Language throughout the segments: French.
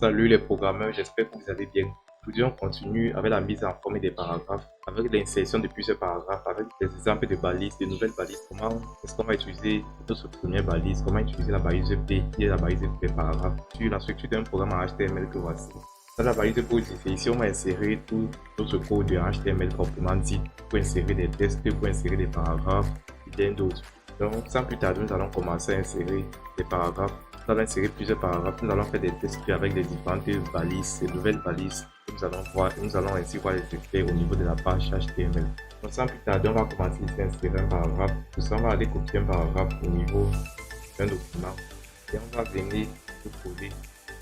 Salut les programmeurs, j'espère que vous allez bien. Aujourd'hui, on continue avec la mise en forme des paragraphes, avec l'insertion de plusieurs paragraphes, avec des exemples de balises, de nouvelles balises. Comment est-ce qu'on va utiliser notre première balise, comment utiliser la balise P qui est la balise des paragraphes sur la structure d'un programme en HTML que voici. Dans la balise pour ici, on va insérer tout notre code en HTML proprement dit, pour insérer des textes, pour insérer des paragraphes et bien d'autres. Donc, sans plus tarder, nous allons commencer à insérer des paragraphes. Nous allons insérer plusieurs paragraphes. Nous allons faire des tests avec des différentes balises, ces nouvelles balises. Nous allons voir, nous allons ainsi voir les effets au niveau de la page HTML. Donc, sans plus tarder, on va commencer ici à insérer un paragraphe. Pour ça, on va aller copier un paragraphe au niveau d'un document. Et on va venir le coller.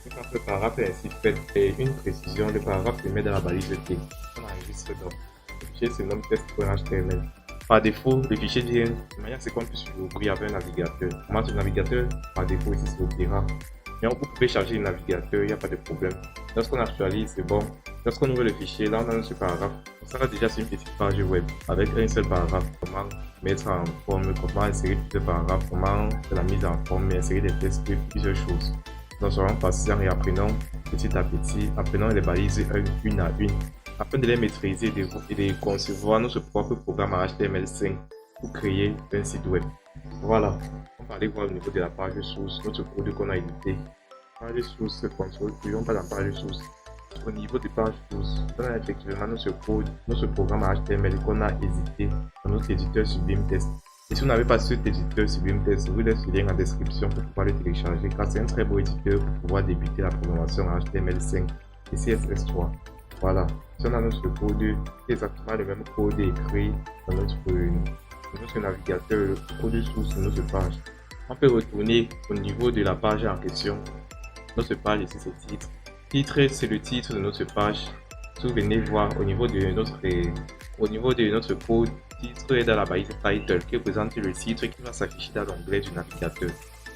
Quand le paragraphe est ainsi fait, et une précision, le paragraphe se met dans la balise T. On enregistre donc. Le fichier se nomme test.html. Par défaut, le fichier vient de manière à ce qu'on puisse l'ouvrir avec un navigateur. Comment le navigateur, par défaut, ici c'est Opera. Mais vous pouvez charger le navigateur, il n'y a pas de problème. Lorsqu'on actualise, c'est bon. Lorsqu'on ouvre le fichier, là on a ce paragraphe. On sera déjà sur une petite page web avec un seul paragraphe. Comment mettre en forme, comment insérer plusieurs paragraphes, comment faire la mise en forme, insérer des textes, plusieurs choses. Nous serons patients et apprenons petit à petit, apprenons les balises une à une, afin de les maîtriser et de concevoir notre propre programme en HTML5 pour créer un site web. Voilà, on va aller voir au niveau de la page source, notre code qu'on a édité. Page source, contrôle, puis on va dans la page source. Au niveau de page source, on a effectivement notre code, notre programme en HTML qu'on a édité dans notre éditeur Sublime Text. Et si vous n'avez pas cet éditeur Sublime Text, je vous laisse le lien en description pour pouvoir le télécharger car c'est un très beau éditeur pour pouvoir débuter la programmation en HTML5 et CSS3. Voilà, si on a notre code, c'est exactement le même code écrit dans notre navigateur, le code source de notre page. On peut retourner au niveau de la page en question. Notre page ici c'est titre. Titre c'est le titre de notre page. Si vous venez voir au niveau de notre code, titre est dans la balise title qui représente le titre qui va s'afficher dans l'onglet du navigateur.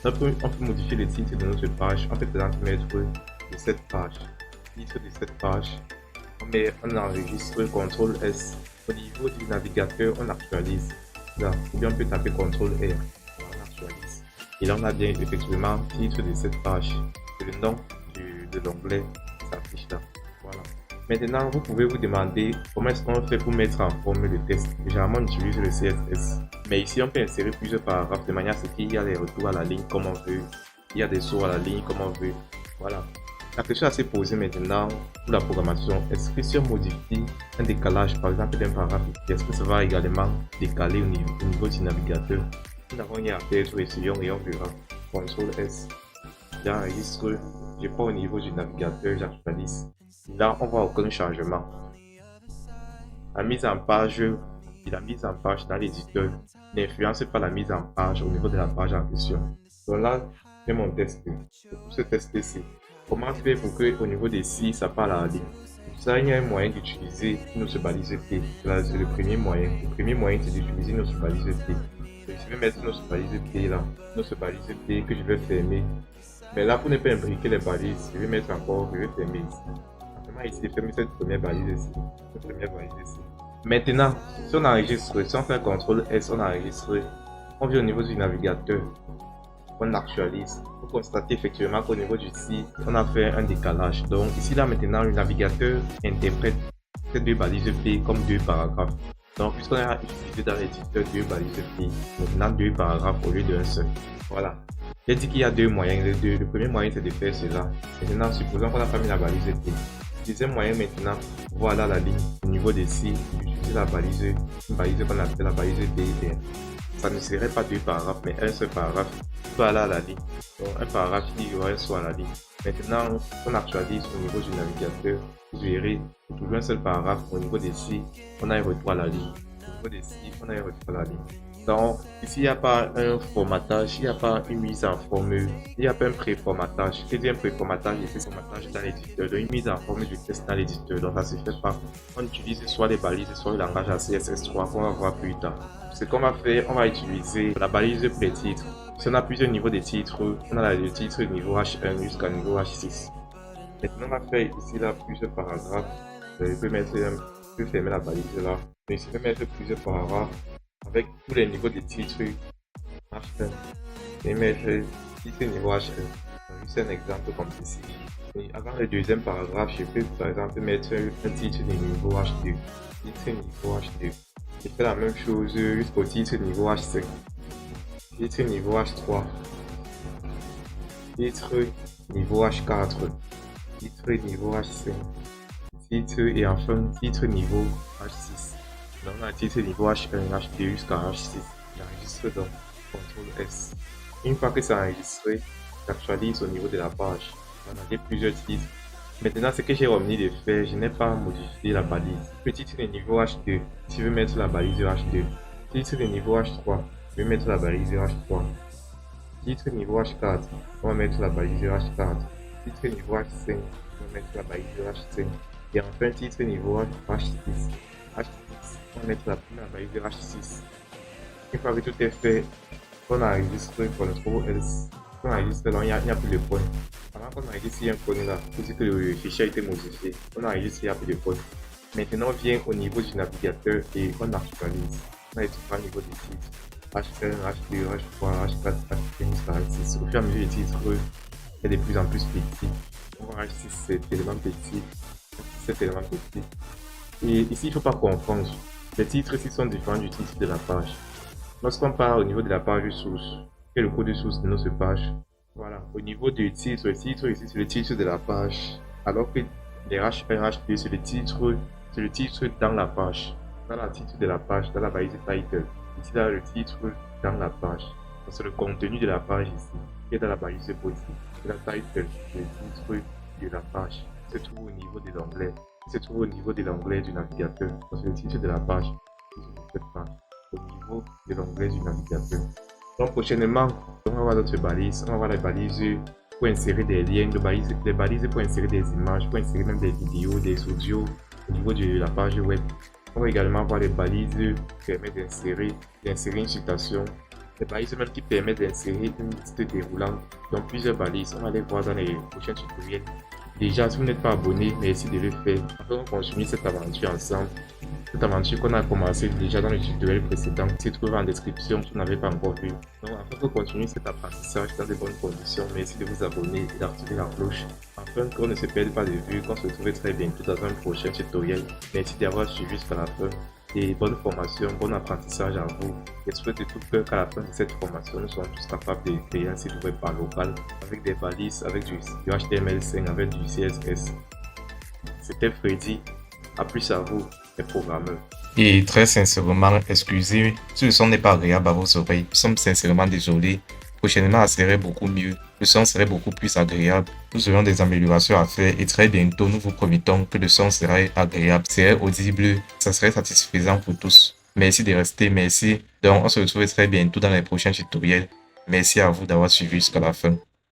On peut modifier le titre de notre page. On peut par exemple mettre de cette page. Titre de cette page. On enregistre CTRL S. Au niveau du navigateur, on actualise. Là, ou bien on peut taper CTRL R. On actualise. Et là, on a bien effectivement titre de cette page. Et le nom de l'onglet s'affiche là. Voilà. Maintenant, vous pouvez vous demander comment est-ce qu'on fait pour mettre en forme le texte. Généralement, on utilise le CSS. Mais ici, on peut insérer plusieurs paragraphes de manière à ce qu'il y a les retours à la ligne comme on veut. Il y a des sauts à la ligne comme on veut. Voilà. La question à se poser maintenant pour la programmation, est-ce que si on modifie un décalage par exemple d'un paragraphe, est-ce que ça va également décaler au niveau du navigateur? Nous n'avons rien à faire, essayons et on verra. CTRL S. J'enregistre, je prends au niveau du navigateur, j'actualise. Là, on voit aucun changement. La mise en page et la mise en page dans l'éditeur n'influence pas la mise en page au niveau de la page en question. Donc là, j'ai mon test. Pour ce test-ci, comment faire pour que au niveau des si ça part à la ligne? Pour ça, il y a un moyen d'utiliser notre balise T. Là, c'est le premier moyen. Le premier moyen, c'est d'utiliser notre balise T. Je vais mettre notre balise T là, notre balise T que je vais fermer. Mais là, pour ne pas imbriquer les balises, je vais mettre encore, je vais fermer ici. Ici, fermer cette première balise ici. Cette première balise ici. Maintenant, si on enregistre, si on fait CTRL S, on enregistre, on vient au niveau du navigateur, on actualise. Pour constater effectivement qu'au niveau du site, on a fait un décalage. Donc ici là maintenant, le navigateur interprète ces deux balises P comme deux paragraphes. Donc puisqu'on a utilisé dans l'éditeur deux balises P, maintenant deux paragraphes au lieu d'un seul. Voilà. J'ai dit qu'il y a deux moyens. Le premier moyen c'est de faire cela. Maintenant, supposons qu'on a pas mis la balise P. Deuxième moyen maintenant, voilà la ligne au niveau des sites, utiliser la balise, une balise qu'on appelle la balise DIR. Ça ne serait pas deux paragraphes, mais un seul paragraphe qui va aller à la ligne. Donc un paragraphe qui y aura un soit à la ligne. Maintenant, on actualise au niveau du navigateur, vous verrez, pour trouver un seul paragraphe au niveau des sites, on a un retour à la ligne. Au niveau des sites, on a un retour à la ligne. Donc, ici, il n'y a pas un formatage, il n'y a pas une mise en forme, il n'y a pas un pré-formatage. Ce qui est un pré-formatage et formatage dans l'éditeur, donc une mise en forme du texte dans l'éditeur. Donc, ça ne se fait pas. On utilise soit les balises, soit le langage à CSS3 qu'on va voir plus tard. Ce qu'on va faire, on va utiliser la balise pré-titre. Si on a plusieurs niveaux de titres, on a le titre niveau H1 jusqu'à niveau H6. Maintenant, on va faire ici là plusieurs paragraphes. Je peux fermer la balise là. Mais je peux mettre plusieurs paragraphes avec tous les niveaux de titres H1. Je vais mettre titre niveau H1. C'est un exemple comme ceci. Et avant le deuxième paragraphe, je peux par exemple mettre un titre de niveau H2. Titre niveau H2. Je fais la même chose jusqu'au titre niveau H5. Titre niveau H3. Titre niveau H4. Titre niveau H5. Titre et enfin titre niveau H6. Donc on a titre niveau H1, H2 jusqu'à H6. J'enregistre donc CTRL S. Une fois que c'est enregistré, j'actualise au niveau de la page. On a plusieurs titres. Maintenant, ce que j'ai remis de faire, je n'ai pas modifié la balise. Le titre de niveau H2, je veux mettre la balise H2. Titre de niveau H3, je vais mettre la balise H3. Titre niveau H4, on va mettre la balise H4. Titre niveau H5, on va mettre la balise H5. Et enfin, titre niveau H6. H6, on va mettre la balise H6. Une fois que tout est fait, on enregistre CTRL S. On enregistre, donc il n'y a plus de points. Avant qu'on enregistre, il y a un point là, pour dire que le fichier a été modifié. On enregistre, il n'y a plus de points. Maintenant, on vient au niveau du navigateur et on actualise. On a les trois niveaux de titres. H1, H2, H3, H4, H5, H6. Au fur et à mesure, les titres est de plus en plus petit. On voit H6, c'est tellement petit. C'est tellement petit. Et ici, il ne faut pas confondre. Les titres ici sont différents du titre de la page. Lorsqu'on part au niveau de la page source, et le code source de notre page, voilà, au niveau du titre, le titre ici c'est le titre de la page, alors que les H1, H2 c'est le titre dans la page, dans le titre de la page, dans la balise title. Ici là le titre dans la page, c'est le contenu de la page ici, qui est dans la balise body. C'est la title, le titre de la page, se trouve au niveau de l'onglet, se trouve au niveau de l'onglet du navigateur, c'est le titre de la page, au niveau de l'onglet du navigateur. Donc prochainement, on va voir notre balise, on va voir les balises pour insérer des liens, des balises pour insérer des images, pour insérer même des vidéos, des audios au niveau de la page web. On va également voir les balises qui permettent d'insérer une citation, les balises même qui permettent d'insérer une liste déroulante. Donc plusieurs balises, on va les voir dans les prochains tutoriels. Déjà, si vous n'êtes pas abonné, merci de le faire afin de continuer cette aventure ensemble. Cette aventure qu'on a commencé déjà dans le tutoriel précédent se trouve en description si vous n'avez pas encore vu. Donc afin de continuer cet apprentissage dans de bonnes conditions, merci de vous abonner et d'activer la cloche afin qu'on ne se perde pas de vue, qu'on se retrouve très bientôt dans un prochain tutoriel. Merci d'avoir suivi jusqu'à la fin et bonne formation, bon apprentissage à vous. J'espère de tout cœur qu'à la fin de cette formation, nous serons tous capables de créer un site web par local avec des balises, avec du HTML5, avec du CSS. C'était Freddy. À plus à vous, les programmeurs. Et très sincèrement, excusez si le son n'est pas agréable à vos oreilles. Nous sommes sincèrement désolés. Prochainement, ça serait beaucoup mieux. Le son serait beaucoup plus agréable. Nous aurons des améliorations à faire et très bientôt, nous vous promettons que le son serait agréable, serait audible, ça serait satisfaisant pour tous. Merci de rester, merci. Donc, on se retrouve très bientôt dans les prochains tutoriels. Merci à vous d'avoir suivi jusqu'à la fin.